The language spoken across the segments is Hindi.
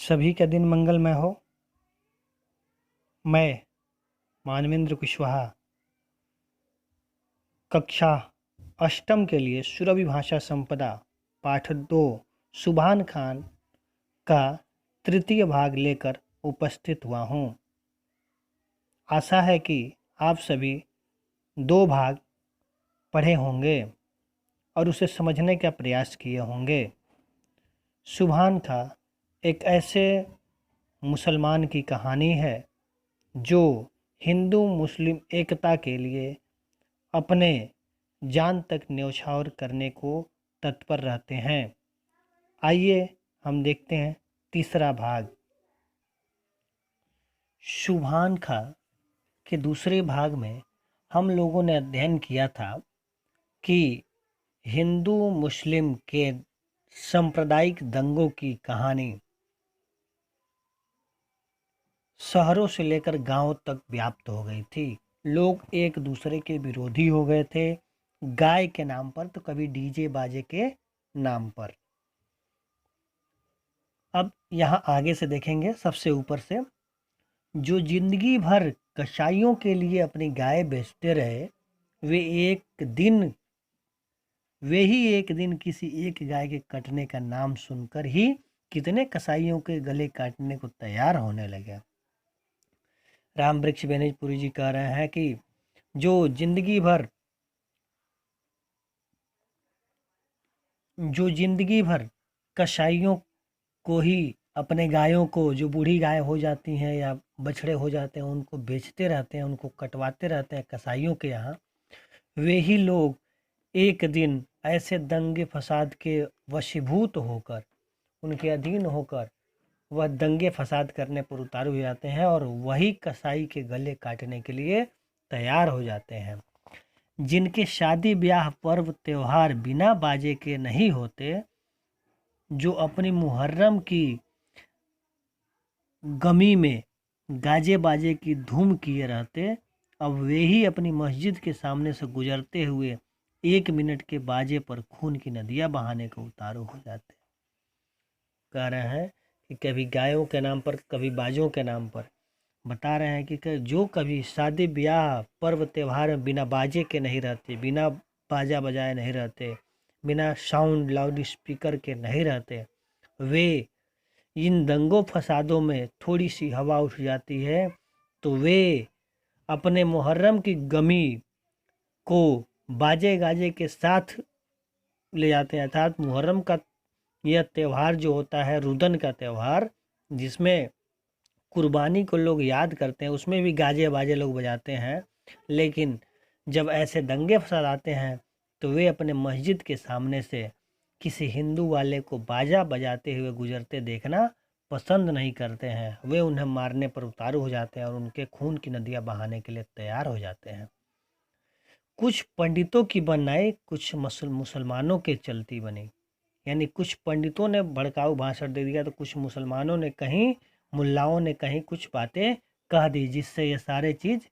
सभी का दिन मंगलमय हो। मैं मानवेंद्र कुशवाहा कक्षा अष्टम के लिए सुरभि भाषा संपदा पाठ 2 सुभान खान का तृतीय भाग लेकर उपस्थित हुआ हूँ। आशा है कि आप सभी 2 भाग पढ़े होंगे और उसे समझने का प्रयास किए होंगे। सुभान खां एक ऐसे मुसलमान की कहानी है जो हिंदू मुस्लिम एकता के लिए अपने जान तक न्यौछावर करने को तत्पर रहते हैं। आइए हम देखते हैं तीसरा भाग। सुभान खां के दूसरे भाग में हम लोगों ने अध्ययन किया था कि हिंदू मुस्लिम के सांप्रदायिक दंगों की कहानी शहरों से लेकर गांवों तक व्याप्त हो गई थी। लोग एक दूसरे के विरोधी हो गए थे, गाय के नाम पर तो कभी डीजे बाजे के नाम पर। अब यहाँ आगे से देखेंगे, सबसे ऊपर से, जो जिंदगी भर कसाईयों के लिए अपनी गाय बेचते रहे, वे ही एक दिन किसी एक गाय के कटने का नाम सुनकर ही कितने कसाईयों के गले काटने को तैयार होने लगे। राम वृक्ष बेनीपुरी जी कह रहे हैं कि जो जिंदगी भर कसाईयों को ही अपने गायों को, जो बूढ़ी गाय हो जाती हैं या बछड़े हो जाते हैं, उनको बेचते रहते हैं, उनको कटवाते रहते हैं कसाईयों के यहाँ, वे ही लोग एक दिन ऐसे दंगे फसाद के वशीभूत होकर, उनके अधीन होकर वह दंगे फसाद करने पर उतारू हो जाते हैं और वही कसाई के गले काटने के लिए तैयार हो जाते हैं। जिनके शादी ब्याह पर्व त्योहार बिना बाजे के नहीं होते, जो अपनी मुहर्रम की गमी में गाजे बाजे की धूम किए रहते, अब वे ही अपनी मस्जिद के सामने से गुजरते हुए 1 मिनट के बाजे पर खून की नदियां बहाने को उतारू हो जाते। कह रहे हैं कि कभी गायों के नाम पर, कभी बाजों के नाम पर। बता रहे हैं कि जो कभी शादी ब्याह पर्व त्योहार में बिना बाजे के नहीं रहते, बिना बाजा बजाए नहीं रहते, बिना साउंड लाउड स्पीकर के नहीं रहते, वे इन दंगों फसादों में थोड़ी सी हवा उठ जाती है तो वे अपने मुहर्रम की गमी को बाजे गाजे के साथ ले जाते हैं। अर्थात मुहर्रम का यह त्यौहार जो होता है, रुदन का त्यौहार, जिसमें कुर्बानी को लोग याद करते हैं, उसमें भी गाजे बाजे लोग बजाते हैं। लेकिन जब ऐसे दंगे फसाद आते हैं तो वे अपने मस्जिद के सामने से किसी हिंदू वाले को बाजा बजाते हुए गुजरते देखना पसंद नहीं करते हैं। वे उन्हें मारने पर उतारू हो जाते हैं और उनके खून की नदियां बहाने के लिए तैयार हो जाते हैं। कुछ पंडितों की बनाई कुछ मुसलमानों के चलती बनी। यानी कुछ पंडितों ने भड़काऊ भाषण दे दिया तो कुछ मुसलमानों ने कहीं, मुल्लाओं ने कहीं कुछ बातें कह दी, जिससे ये सारे चीज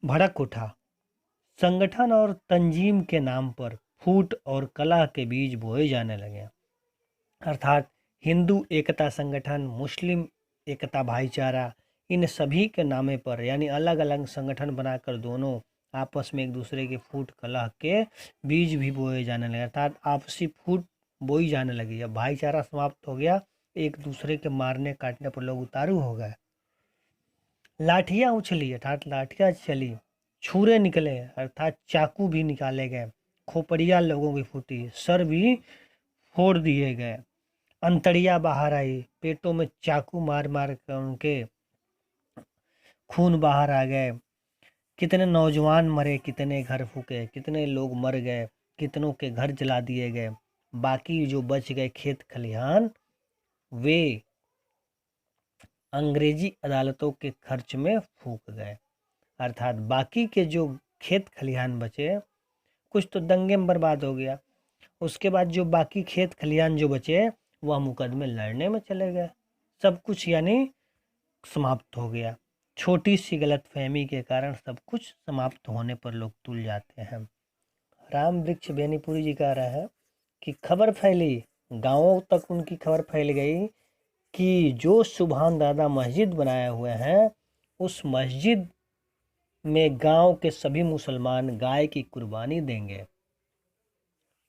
भड़क उठा। संगठन और तंजीम के नाम पर फूट और कलह के बीज बोए जाने लगे। अर्थात हिंदू एकता संगठन, मुस्लिम एकता भाईचारा, इन सभी के नामे पर, यानी अलग अलग संगठन बनाकर दोनों आपस में एक दूसरे के फूट कलह के बीज भी बोए जाने लगे। अर्थात आपसी फूट बोई जाने लगी। अब भाईचारा समाप्त हो गया, एक दूसरे के मारने काटने पर लोग उतारू हो गए। लाठियां उछली, अर्थात लाठियां चली, छुरे निकले, अर्थात चाकू भी निकाले गए, खोपड़ियां लोगों की फूटी, सर भी फोड़ दिए गए, अंतड़ियां बाहर आई, पेटों में चाकू मार मार कर उनके खून बाहर आ गए। कितने नौजवान मरे, कितने घर फूके, कितने लोग मर गए, कितनों के घर जला दिए गए। बाकी जो बच गए खेत खलिहान, वे अंग्रेजी अदालतों के खर्च में फूक गए। अर्थात बाकी के जो खेत खलिहान बचे, कुछ तो दंगे में बर्बाद हो गया। उसके बाद जो बाकी खेत खलिहान जो बचे, वह मुकदमे लड़ने में चले गए। सब कुछ यानी समाप्त हो गया। छोटी सी गलतफहमी के कारण सब कुछ समाप्त होने पर लोग तुल जाते हैं। राम वृक्ष बेनीपुरी जी कह रहे हैं कि खबर फैली, गांवों तक उनकी खबर फैल गई कि जो सुभान दादा मस्जिद बनाए हुए हैं उस मस्जिद में गांव के सभी मुसलमान गाय की कुर्बानी देंगे।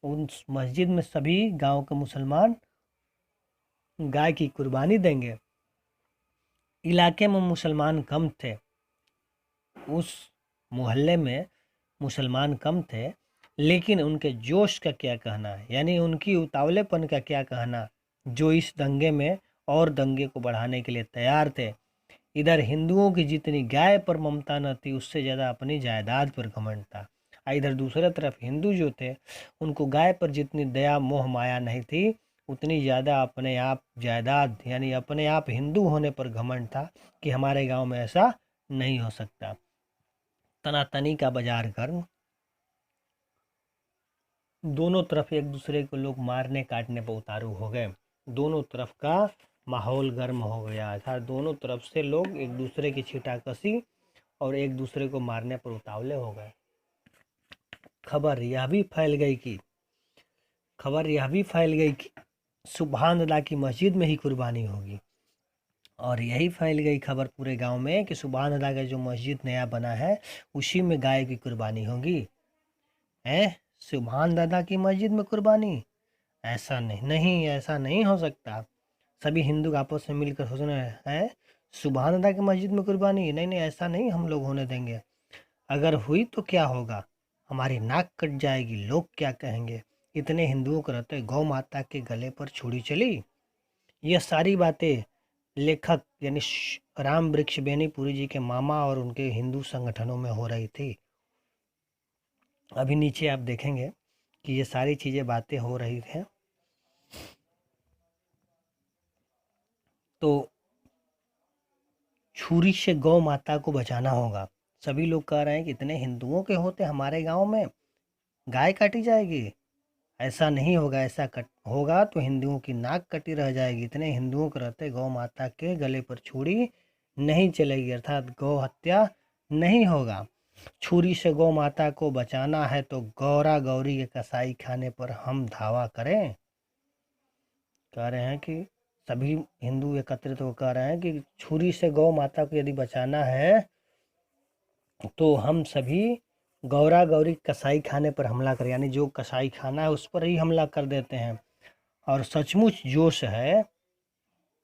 उस मस्जिद में सभी गांव के मुसलमान गाय की कुर्बानी देंगे। इलाके में मुसलमान कम थे, उस मोहल्ले में मुसलमान कम थे, लेकिन उनके जोश का क्या कहना है, यानी उनकी उतावलेपन का क्या कहना, जो इस दंगे में और दंगे को बढ़ाने के लिए तैयार थे। इधर हिंदुओं की जितनी गाय पर ममता न थी, उससे ज़्यादा अपनी जायदाद पर घमंड था। इधर दूसरी तरफ हिंदू जो थे, उनको गाय पर जितनी दया मोह माया नहीं थी, उतनी ज़्यादा अपने आप जायदाद यानी अपने आप हिंदू होने पर घमंड था कि हमारे गांव में ऐसा नहीं हो सकता। तनातनी का बाजार गर्म, दोनों तरफ एक दूसरे को लोग मारने काटने पर उतारू हो गए। दोनों तरफ का माहौल गर्म हो गया था। दोनों तरफ से लोग एक दूसरे की छींटाकशी और एक दूसरे को मारने पर उतावले हो गए। खबर यह भी फैल गई कि सुभान अल्लाह की मस्जिद में ही कुर्बानी होगी। और यही फैल गई खबर पूरे गांव में कि सुभान अल्लाह का जो मस्जिद नया बना है उसी में गाय की कुर्बानी होगी। है सुभान दादा की मस्जिद में कुर्बानी? ऐसा ऐसा नहीं हो सकता। सभी हिंदू आपस में मिलकर सोच रहे हैं सुभान अल्लाह की मस्जिद में कुर्बानी, नहीं नहीं ऐसा नहीं हम लोग होने देंगे। अगर हुई तो क्या होगा, हमारी नाक कट जाएगी, लोग क्या कहेंगे। इतने हिंदुओं को रहते गौ माता के गले पर छुरी चली। ये सारी बातें लेखक यानी राम वृक्ष बेनीपुरी जी के मामा और उनके हिंदू संगठनों में हो रही थी। अभी नीचे आप देखेंगे कि ये सारी चीज़ें बातें हो रही हैं। तो छुरी से गौ माता को बचाना होगा। सभी लोग कह रहे हैं कि इतने हिंदुओं के होते हमारे गांव में गाय काटी जाएगी, ऐसा नहीं होगा। ऐसा होगा तो हिंदुओं की नाक कटी रह जाएगी। इतने हिंदुओं के रहते गौ माता के गले पर छुरी नहीं चलेगी, अर्थात गौ हत्या नहीं होगा। छुरी से गौ माता को बचाना है तो गौरा गौरी के कसाई खाने पर हम धावा करें। कह रहे हैं कि सभी हिंदू एकत्रित होकर कह रहे हैं कि छुरी से गौ माता को यदि बचाना है तो हम सभी गौरा गौरी कसाई खाने पर हमला करें, यानी जो कसाई खाना है उस पर ही हमला कर देते हैं। और सचमुच जोश है।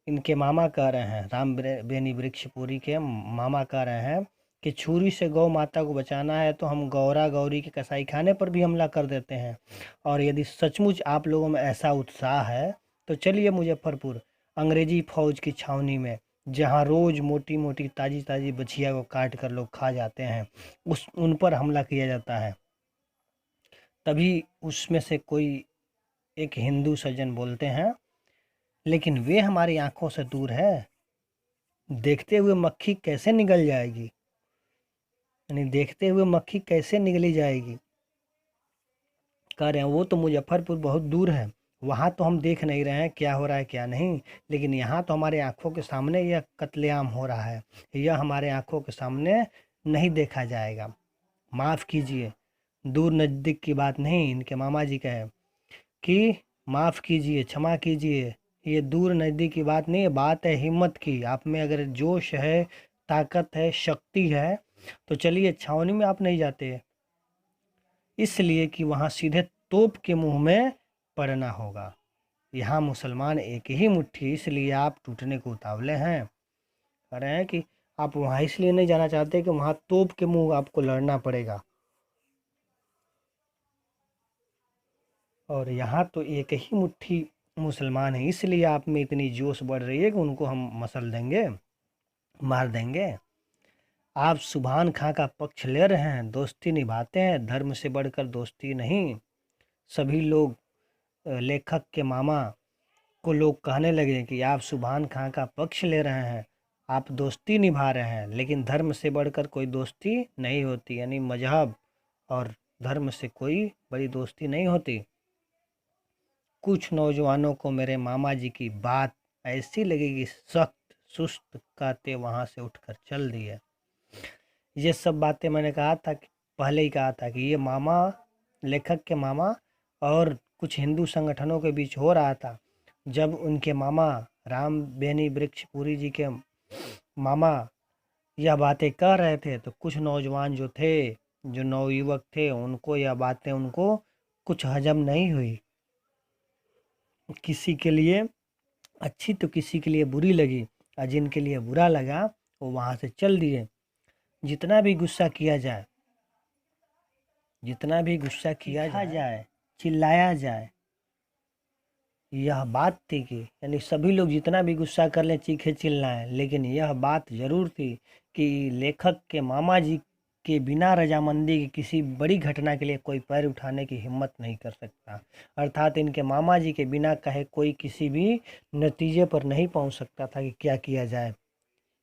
इनके मामा कह रहे हैं, राम बेनी वृक्षपुरी के मामा कह रहे हैं कि छुरी से गौ माता को बचाना है तो हम गौरा गौरी के कसाई खाने पर भी हमला कर देते हैं। और यदि सचमुच आप लोगों में ऐसा उत्साह है तो चलिए मुजफ्फरपुर अंग्रेजी फौज की छावनी में, जहां रोज मोटी मोटी ताजी ताजी बछिया को काट कर लोग खा जाते हैं, उन पर हमला किया जाता है। तभी उसमें से कोई एक हिंदू सज्जन बोलते हैं, लेकिन वे हमारी आंखों से दूर है, देखते हुए मक्खी कैसे निगल जाएगी, यानी देखते हुए मक्खी कैसे निगली जाएगी। कह रहे हैं वो तो मुजफ्फरपुर बहुत दूर है, वहाँ तो हम देख नहीं रहे हैं क्या हो रहा है क्या नहीं, लेकिन यहाँ तो हमारे आंखों के सामने यह कत्लेआम हो रहा है, यह हमारे आंखों के सामने नहीं देखा जाएगा। माफ़ कीजिए, दूर नज़दीक की बात नहीं, इनके मामा जी का है कि माफ़ कीजिए, क्षमा कीजिए, ये दूर नज़दीक की बात नहीं है, बात है हिम्मत की। आप में अगर जोश है, ताकत है, शक्ति है तो चलिए छावनी में आप नहीं जाते, इसलिए कि वहाँ सीधे तोप के मुंह में पड़ना होगा। यहाँ मुसलमान एक ही मुट्ठी, इसलिए आप टूटने को उतावले हैं। कह रहे हैं कि आप वहाँ इसलिए नहीं जाना चाहते कि वहाँ तोप के मुंह आपको लड़ना पड़ेगा, और यहाँ तो एक ही मुट्ठी मुसलमान है, इसलिए आप में इतनी जोश बढ़ रही है कि उनको हम मसल देंगे, मार देंगे। आप सुभान खां का पक्ष ले रहे हैं, दोस्ती निभाते हैं, धर्म से बढ़कर दोस्ती नहीं। सभी लोग लेखक के मामा को लोग कहने लगे कि आप सुभान खां का पक्ष ले रहे हैं, आप दोस्ती निभा रहे हैं, लेकिन धर्म से बढ़कर कोई दोस्ती नहीं होती, यानी मजहब और धर्म से कोई बड़ी दोस्ती नहीं होती। कुछ नौजवानों को मेरे मामा जी की बात ऐसी लगी कि सख्त सुस्त कहते वहाँ से उठकर चल दिए। ये सब बातें मैंने कहा था कि पहले ही कहा था कि ये मामा, लेखक के मामा और कुछ हिंदू संगठनों के बीच हो रहा था। जब उनके मामा राम बेनी वृक्षपुरी जी के मामा यह बातें कह रहे थे तो कुछ नौजवान जो थे, जो नवयुवक थे, उनको यह बातें उनको कुछ हजम नहीं हुई। किसी के लिए अच्छी तो किसी के लिए बुरी लगी, और जिनके लिए बुरा लगा वो वहाँ से चल दिए। जितना भी गुस्सा किया जाए, जितना भी गुस्सा किया जाए, चिल्लाया जाए, यह बात थी कि यानी सभी लोग जितना भी गुस्सा कर लें, चीखे चिल्लाएं, लेकिन यह बात जरूर थी कि लेखक के मामा जी के बिना रजामंदी की किसी बड़ी घटना के लिए कोई पैर उठाने की हिम्मत नहीं कर सकता। अर्थात इनके मामा जी के बिना कहे कोई किसी भी नतीजे पर नहीं पहुंच सकता था कि क्या किया जाए।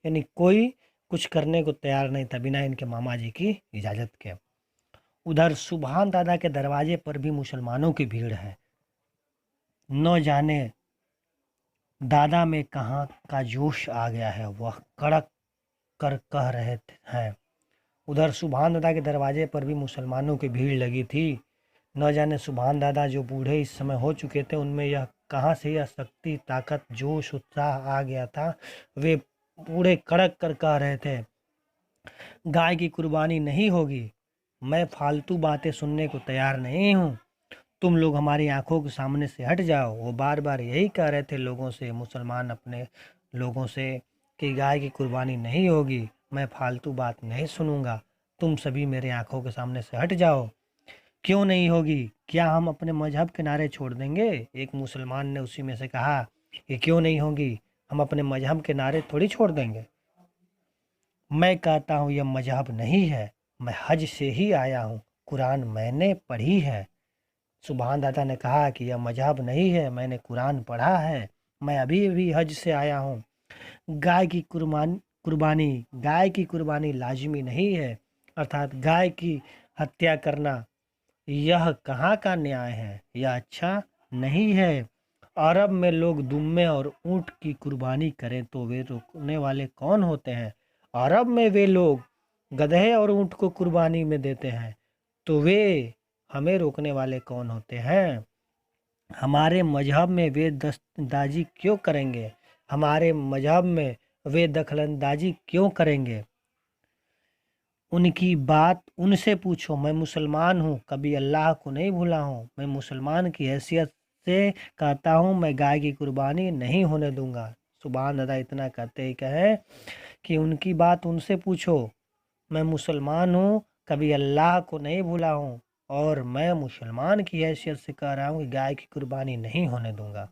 यानी कोई कुछ करने को तैयार नहीं था बिना इनके मामा जी की इजाज़त के। उधर सुभान दादा के दरवाजे पर भी मुसलमानों की भीड़ है। न जाने दादा में कहाँ का जोश आ गया है, वह कड़क कर कह रहे हैं। उधर सुभान दादा के दरवाजे पर भी मुसलमानों की भीड़ लगी थी। न जाने सुभान दादा जो बूढ़े इस समय हो चुके थे, उनमें यह कहाँ से यह शक्ति, ताकत, जोश, उत्साह आ गया था। वे पूरे कड़क कर कह रहे थे, गाय की कुर्बानी नहीं होगी। मैं फालतू बातें सुनने को तैयार नहीं हूँ। तुम लोग हमारी आंखों के सामने से हट जाओ। वो बार बार यही कह रहे थे लोगों से, मुसलमान अपने लोगों से, कि गाय की कुर्बानी नहीं होगी, मैं फालतू बात नहीं सुनूंगा, तुम सभी मेरे आंखों के सामने से हट जाओ। क्यों नहीं होगी? क्या हम अपने मजहब के नारे छोड़ देंगे? एक मुसलमान ने उसी में से कहा कि क्यों नहीं होगी, हम अपने मजहब के नारे थोड़ी छोड़ देंगे। मैं कहता हूँ यह मजहब नहीं है, मैं हज से ही आया हूँ, कुरान मैंने पढ़ी है। सुभान दादा ने कहा कि यह मजहब नहीं है, मैंने कुरान पढ़ा है, मैं अभी अभी हज से आया हूँ। गाय की कुर्बानी लाजिमी नहीं है, अर्थात गाय की हत्या करना यह कहाँ का न्याय है, यह अच्छा नहीं है। अरब में लोग दुम्बे और ऊंट की कुर्बानी करें तो वे रोकने वाले कौन होते हैं? अरब में वे लोग गधे और ऊंट को कुर्बानी में देते हैं तो वे हमें रोकने वाले कौन होते हैं? हमारे मजहब में वे दस्तंदाजी क्यों करेंगे? हमारे मजहब में वे दखलंदाजी क्यों करेंगे? उनकी बात उनसे पूछो। मैं मुसलमान हूँ, कभी अल्लाह को नहीं भूला हूँ। मैं मुसलमान की हैसियत से कहता हूँ, मैं गाय की कुर्बानी नहीं होने दूंगा। सुभान अल्लाह इतना कहते ही कहे कि उनकी बात उनसे पूछो। मैं मुसलमान हूँ, कभी अल्लाह को नहीं भूला हूँ, और मैं मुसलमान की हैसियत से कह रहा हूँ कि गाय की कुर्बानी नहीं होने दूंगा।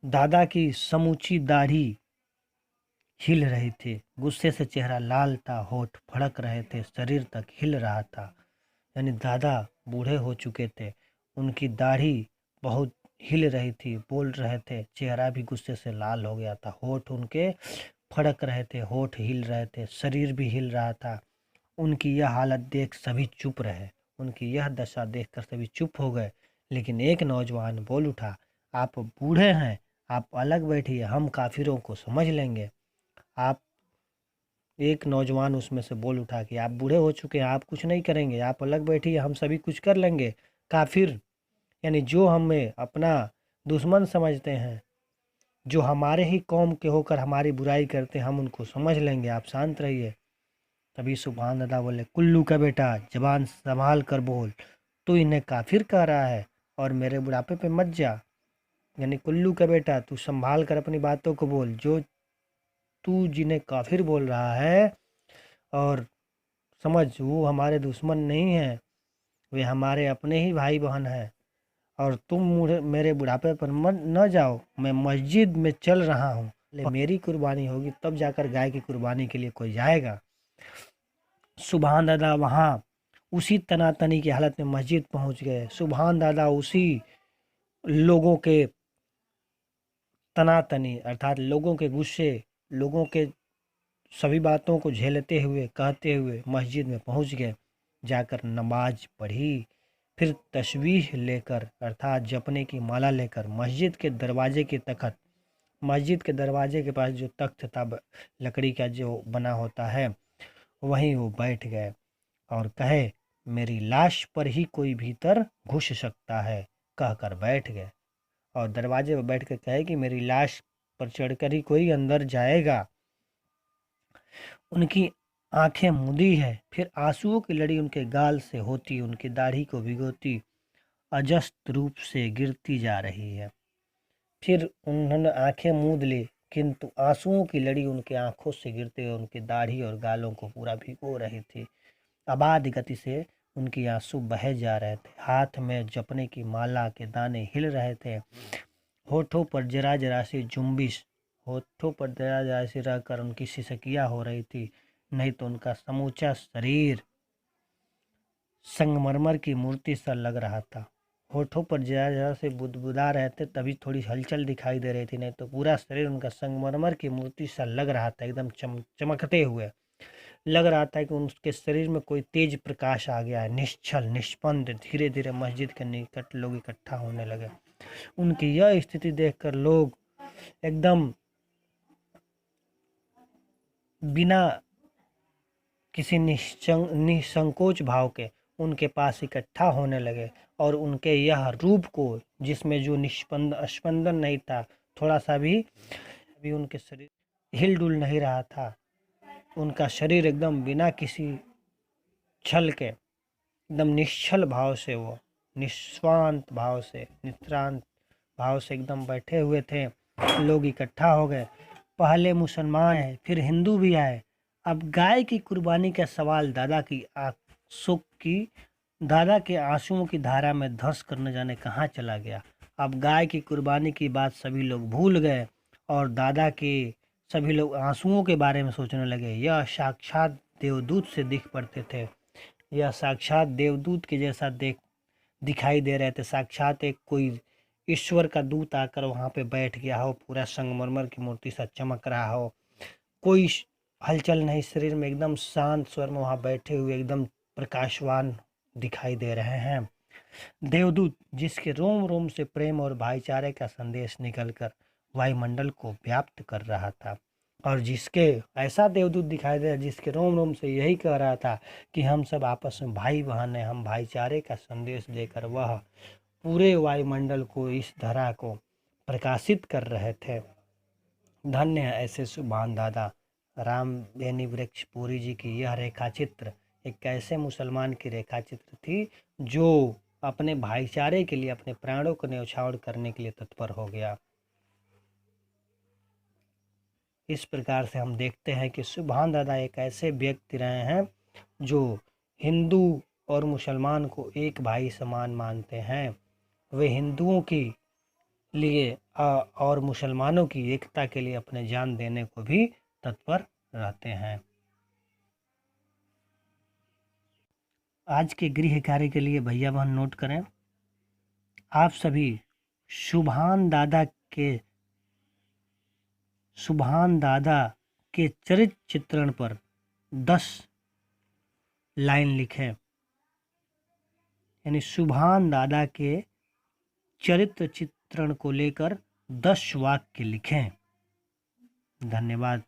दादा की समूची दाढ़ी हिल रही थी, गुस्से से चेहरा लाल था, होठ फड़क रहे थे, शरीर तक हिल रहा था। यानी दादा बूढ़े हो चुके थे, उनकी दाढ़ी बहुत हिल रही थी, बोल रहे थे, चेहरा भी गुस्से से लाल हो गया था, होठ उनके फड़क रहे थे, होठ हिल रहे थे, शरीर भी हिल रहा था। उनकी यह हालत देख सभी चुप रहे, उनकी यह दशा देखकर सभी चुप हो गए। लेकिन एक नौजवान बोल उठा, आप बूढ़े हैं, आप अलग बैठिए, हम काफिरों को समझ लेंगे। आप एक नौजवान उसमें से बोल उठा कि आप बूढ़े हो चुके हैं, आप कुछ नहीं करेंगे, आप अलग बैठिए, हम सभी कुछ कर लेंगे। काफिर यानी जो हमें अपना दुश्मन समझते हैं, जो हमारे ही कौम के होकर हमारी बुराई करते हैं, हम उनको समझ लेंगे, आप शांत रहिए। तभी सुभान अल्लाह बोले, कुल्लू का बेटा जबान संभाल कर बोल, तू इन्हें काफिर कह रहा है और मेरे बुढ़ापे पे मत जा। यानी कुल्लू का बेटा, तू संभाल कर अपनी बातों को बोल, जो तू जिन्हें काफिर बोल रहा है, और समझ वो हमारे दुश्मन नहीं है, वे हमारे अपने ही भाई बहन हैं। और तुम मेरे बुढ़ापे पर मत न जाओ, मैं मस्जिद में चल रहा हूँ, मेरी कुर्बानी होगी तब जाकर गाय की कुर्बानी के लिए कोई जाएगा। सुभान दादा वहाँ उसी तनातनी की हालत में मस्जिद पहुँच गए। सुभान दादा उसी लोगों के तनातनी अर्थात लोगों के गुस्से, लोगों के सभी बातों को झेलते हुए, कहते हुए मस्जिद में पहुंच गए। जाकर नमाज पढ़ी, फिर तस्बीह लेकर अर्थात जपने की माला लेकर मस्जिद के दरवाजे के पास जो तख्त था लकड़ी का जो बना होता है, वहीं वो बैठ गए और कहे, मेरी लाश पर ही कोई भीतर घुस सकता है, कहकर बैठ गए। और दरवाजे पर बैठ कर कहे कि मेरी लाश पर चढ़कर ही कोई अंदर जाएगा। उनकी आंखें मूंदी है, फिर आंसुओं की लड़ी उनके गाल से होती, उनकी दाढ़ी को भिगोती, अजस्त रूप से गिरती जा रही है। फिर उन्होंने आंखें मूंद ली, किंतु आंसुओं की लड़ी उनके आंखों से गिरते हुए उनकी दाढ़ी और गालों को पूरा भिगो रही थी। अबाध गति से उनकी आंसू बहे जा रहे थे। हाथ में जपने की माला के दाने हिल रहे थे। होठों पर जरा जरा सी जुम्बिश, होठों पर जरा जरा सी रहकर उनकी सिसकियां हो रही थी, नहीं तो उनका समूचा शरीर संगमरमर की मूर्ति सा लग रहा था। होठों पर जरा जरा से बुदबुदा रहे थे, तभी थोड़ी हलचल दिखाई दे रही थी, नहीं तो पूरा शरीर उनका संगमरमर की मूर्ति सा लग रहा था, एकदम चमकते हुए लग रहा था कि उनके शरीर में कोई तेज प्रकाश आ गया है। निश्चल निष्पन्द धीरे धीरे मस्जिद के निकट लोग इकट्ठा होने लगे। उनकी यह स्थिति देखकर लोग एकदम बिना किसी निसंकोच भाव के उनके पास इकट्ठा होने लगे और उनके यह रूप को, जिसमें जो स्पंदन नहीं था, थोड़ा सा भी उनके शरीर हिलडुल नहीं रहा था, उनका शरीर एकदम बिना किसी छल के एकदम निश्चल भाव से, वो निस्वांत भाव से, नित्रांत भाव से एकदम बैठे हुए थे। लोग इकट्ठा हो गए। पहले मुसलमान आए, फिर हिंदू भी आए। अब गाय की कुर्बानी का सवाल दादा के आंसुओं की धारा में धंस कर न जाने कहाँ चला गया। अब गाय की कुर्बानी की बात सभी लोग भूल गए और दादा के सभी लोग आंसुओं के बारे में सोचने लगे। यह साक्षात देवदूत से दिख पड़ते थे, यह साक्षात देवदूत के जैसा दिखाई दे रहे थे। साक्षात एक कोई ईश्वर का दूत आकर वहां पे बैठ गया हो, पूरा संगमरमर की मूर्ति सा चमक रहा हो, कोई हलचल नहीं, शरीर में एकदम शांत स्वर में वहां बैठे हुए एकदम प्रकाशवान दिखाई दे रहे हैं। देवदूत जिसके रोम रोम से प्रेम और भाईचारे का संदेश निकलकर वायुमंडल को व्याप्त कर रहा था, और जिसके ऐसा देवदूत दिखाई दे जिसके रोम रोम से यही कह रहा था कि हम सब आपस में भाई बहन हैं, हम भाईचारे का संदेश देकर वह पूरे वायुमंडल को, इस धरा को प्रकाशित कर रहे थे। धन्य है ऐसे सुभान दादा। राम बेनी वृक्ष पुरी जी की यह रेखा चित्र एक ऐसे मुसलमान की रेखा चित्र थी जो अपने भाईचारे के लिए अपने प्राणों को न्यौछावर करने के लिए तत्पर हो गया। इस प्रकार से हम देखते हैं कि सुभान दादा एक ऐसे व्यक्ति रहे हैं जो हिंदू और मुसलमान को एक भाई समान मानते हैं। वे हिंदुओं की लिए और मुसलमानों की एकता के लिए अपने जान देने को भी तत्पर रहते हैं। आज के गृह कार्य के लिए भैया बहन नोट करें, आप सभी सुभान दादा के चरित्र चित्रण पर 10 लाइन लिखें, यानी सुभान दादा के चरित्र चित्रण को लेकर 10 वाक्य लिखें। धन्यवाद।